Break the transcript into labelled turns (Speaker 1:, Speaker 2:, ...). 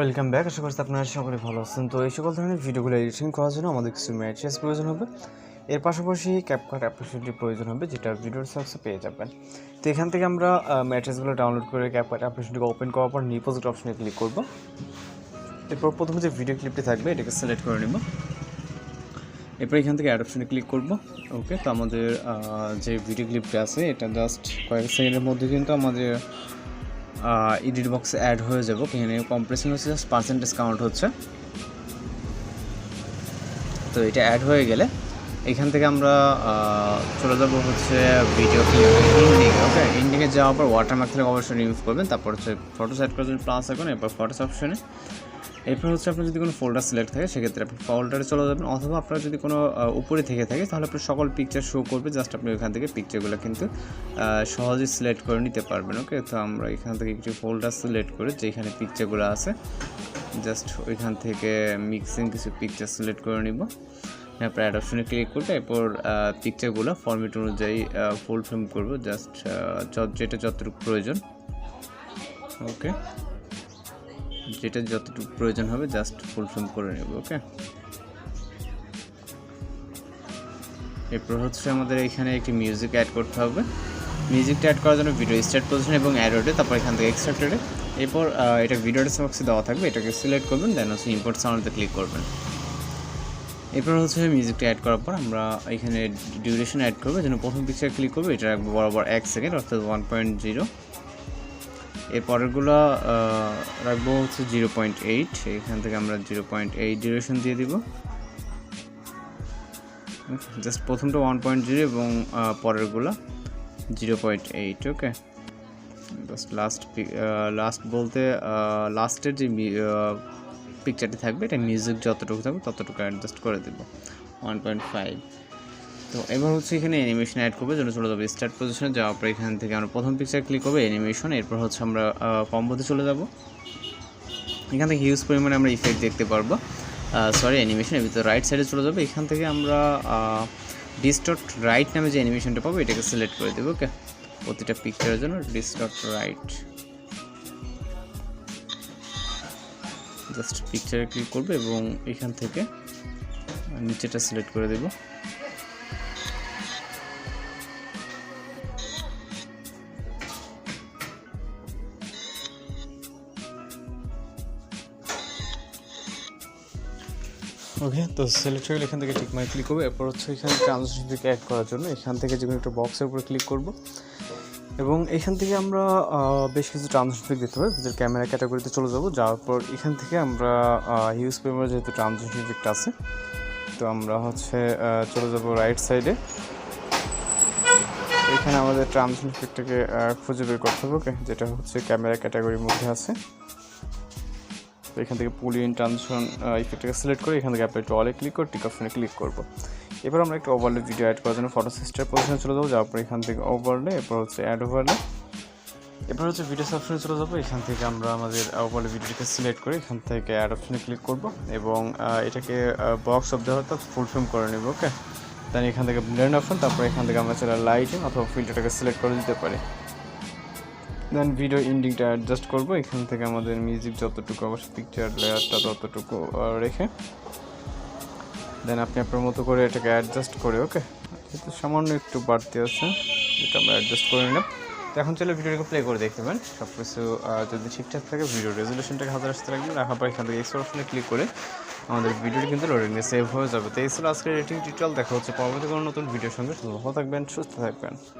Speaker 1: Welcome back. আশা করছি আপনারা সকলে ভালো আছেন। তো এই সকল ধরনের ভিডিওগুলো এডিটিং করার জন্য আমাদের কিছু ম্যাট্রিক্স প্রয়োজন হবে। এর পাশাপাশি ক্যাপকাট অ্যাপ্লিকেশনটির প্রয়োজন হবে, যেটা ভিডিওর সার্চে পেয়ে যাবেন। তো এখান থেকে আমরা ম্যাট্রিক্সগুলো ডাউনলোড করে ক্যাপকাট অ্যাপ্লিকেশনটিকে ওপেন করার পর নিউ প্রজেক্ট অপশনে ক্লিক করব। এরপর প্রথমে যে ভিডিও ক্লিপটি থাকবে এটাকে সিলেক্ট করে নেব। এরপর এখান থেকে অ্যাড অপশনে ক্লিক করব। ওকে, তো আমাদের যে ভিডিও ক্লিপটি আছে এটা জাস্ট কয়েক সেকেন্ডের মধ্যে কিন্তু আমাদের এডিট বক্সে অ্যাড হয়ে যাব। এখানে কম্প্রেশন হচ্ছে জাস্ট পার্সেন্টেজ কাউন্ট হচ্ছে। তো এটা অ্যাড হয়ে গেলে এখান থেকে আমরা চলে যাব হচ্ছে ভিডিও ইন্ডিং। ওকে, ইন্ডিংয়ে যাওয়ার পর ওয়াটারমার্ক থেকে অবশ্যই রিমুভ করবেন। তারপর হচ্ছে ফটো সেট করার জন্য প্লাস এখন, এরপর ফটোস অপশনে। এরপর হচ্ছে আপনার যদি কোনো ফোল্ডার সিলেক্ট থাকে সেক্ষেত্রে আপনি ফোল্ডারে চলে যাবেন, অথবা আপনার যদি কোনো উপরে থেকে থাকে তাহলে আপনি সকল পিকচার শো করবে। জাস্ট আপনি ওইখান থেকে পিকচারগুলো কিন্তু সহজেই সিলেক্ট করে নিতে পারবেন। ওকে, তো আমরা এখান থেকে একটি ফোল্ডার সিলেক্ট করে যেখানে পিকচারগুলো আছে জাস্ট ওইখান থেকে মিক্সিং কিছু পিকচার সিলেক্ট করে নিব। এরপর অ্যাড অপশনে ক্লিক করবে। এরপর পিকচারগুলো ফরম্যাট অনুযায়ী ফুল ফ্রেম করব, জাস্ট যেটা যতটুকু প্রয়োজন। ওকে, যেটা যতটুকু প্রয়োজন হবে জাস্ট ফুল ফ্রেম করে নেব। ওকে, এরপর হচ্ছে আমাদের এখানে একটি মিউজিক অ্যাড করতে হবে। মিউজিকটা অ্যাড করার জন্য ভিডিও স্টার্ট পজিশন এবং অ্যাডোডে, তারপর এখান থেকে এক্সট্রাক্টেডে। এরপর এটা ভিডিও বক্সে দেওয়া থাকবে, এটাকে সিলেক্ট করবেন, দেন হচ্ছে ইম্পোর্ট সাউন্ডে ক্লিক করবেন। এরপর হচ্ছে মিউজিকটা অ্যাড করার পর আমরা এখানে ডিউরেশন অ্যাড করবো, যেন প্রথম পিকচার ক্লিক করবো এটা রাখবো বরাবর 1 সেকেন্ড, অর্থাৎ 1.0। এরপরেরগুলো রাখবো হচ্ছে 0.8। এখান থেকে আমরা 0.8 ডিউরেশন দিয়ে দিব। জাস্ট প্রথমটা 1.0 এবং পরেরগুলো 0.8। ওকে, জাস্ট লাস্ট বলতে লাস্টের যে পিকচারটি থাকবে এটা মিউজিক যতটুকু থাকবে ততটুকু অ্যাডজাস্ট করে দেবো 1.5। তো এবার হচ্ছে এখানে অ্যানিমেশন অ্যাড করবো, যেন চলে যাবে স্টার্ট পজিশনে। যাওয়ার পর এখান থেকে আমরা প্রথম পিকচার ক্লিক করবো অ্যানিমেশন। এরপর হচ্ছে আমরা কম্বোতে চলে যাব। এখান থেকে হিউজ পরিমাণে আমরা ইফেক্ট দেখতে পারবো। অ্যানিমেশনের ভিতরে রাইট সাইডে চলে যাবে। এখান থেকে আমরা ডিস্টর্ট রাইট নামে যে অ্যানিমেশনটা পাবো এটাকে সিলেক্ট করে দেবো। ওকে, প্রতিটা পিকচারের জন্য ডিস্টর্ট রাইট, জাস্ট পিকচারে ক্লিক করবে এবং এখান থেকে নিচেটা সিলেক্ট করে দেব। ওকে, তো সিলেক্ট হয়ে গেলে এখান থেকে টিক মার্ক ক্লিক করবো। এরপর হচ্ছে এখানে ট্রানজিশন থেকে অ্যাড করার জন্য এখান থেকে যে কোনো একটা বক্সের উপরে ক্লিক করব এবং এখান থেকে আমরা বেশ কিছু ট্রানজিশন দিতে হবে। যে ক্যামেরা ক্যাটাগরিতে চলে যাব। যাওয়ার পর এখান থেকে আমরা হিউজ পরিমাণে যেহেতু ট্রানজিশন ইফেক্ট আছে, তো আমরা হচ্ছে চলে যাব রাইট সাইডে। এখানে আমাদের ট্রানজিশন ইফেক্টটাকে খুঁজে বের করতে হবে। ওকে, যেটা হচ্ছে ক্যামেরা ক্যাটাগরির মধ্যে আছে। তো এখান থেকে পুল ইন ট্রানজিশন ইফেক্টটাকে সিলেক্ট করে এখান থেকে অ্যাপ্লাই টু অলে ক্লিক করে টিক অপশনে ক্লিক করব। এবার আমরা একটা ওভারলে ভিডিও অ্যাড করার জন্য ফটো সিস্টার পজিশনে চলে যাবো। যাওয়ার পর এখান থেকে ওভারলে, এরপর হচ্ছে অ্যাড ওভারলে, এরপর হচ্ছে ভিডিওস অপশনে চলে যাবো। এখান থেকে আমরা আমাদের ওভারলে ভিডিওটাকে সিলেক্ট করে এখান থেকে অ্যাড অপশনে ক্লিক করব এবং এটাকে বক্স অফ দেওয়া অর্থাৎ ফুল ফ্রেম করে নেব। ওকে, দেন এখান থেকে ব্লেন্ড অপশন, তারপর এখান থেকে আমরা চাইলে লাইটিং অথবা ফিল্টারটাকে সিলেক্ট করে দিতে পারি। দেন ভিডিও ইন্ডিংটা অ্যাডজাস্ট করবো। এখান থেকে আমাদের মিউজিক যতটুকু অবশ্যই পিকচার লেয়ারটা ততটুকু রেখে দেন আপনি আপনার মতো করে এটাকে অ্যাডজাস্ট করে। ওকে, যেহেতু সামান্য একটু বাড়তি আছে যেটা আমরা অ্যাডজাস্ট করে নিলাম। তো এখন চলে ভিডিওটাকে প্লে করে দেখতে পারেন। সব কিছু যদি ঠিকঠাক থাকে ভিডিও রেজলিউশনটাকে হাজার আসতে রাখবেন। রাখার পর এখান থেকে এক্সপোর্ট অপশনে ক্লিক করে আমাদের ভিডিওটি কিন্তু লোডিংয়ে সেভ হয়ে যাবে। তো এই ছিল আজকের এডিটিং টিউটোরিয়াল। দেখা হচ্ছে পরবর্তী কোনো নতুন ভিডিওর সঙ্গে। ভালো থাকবেন, সুস্থ থাকবেন।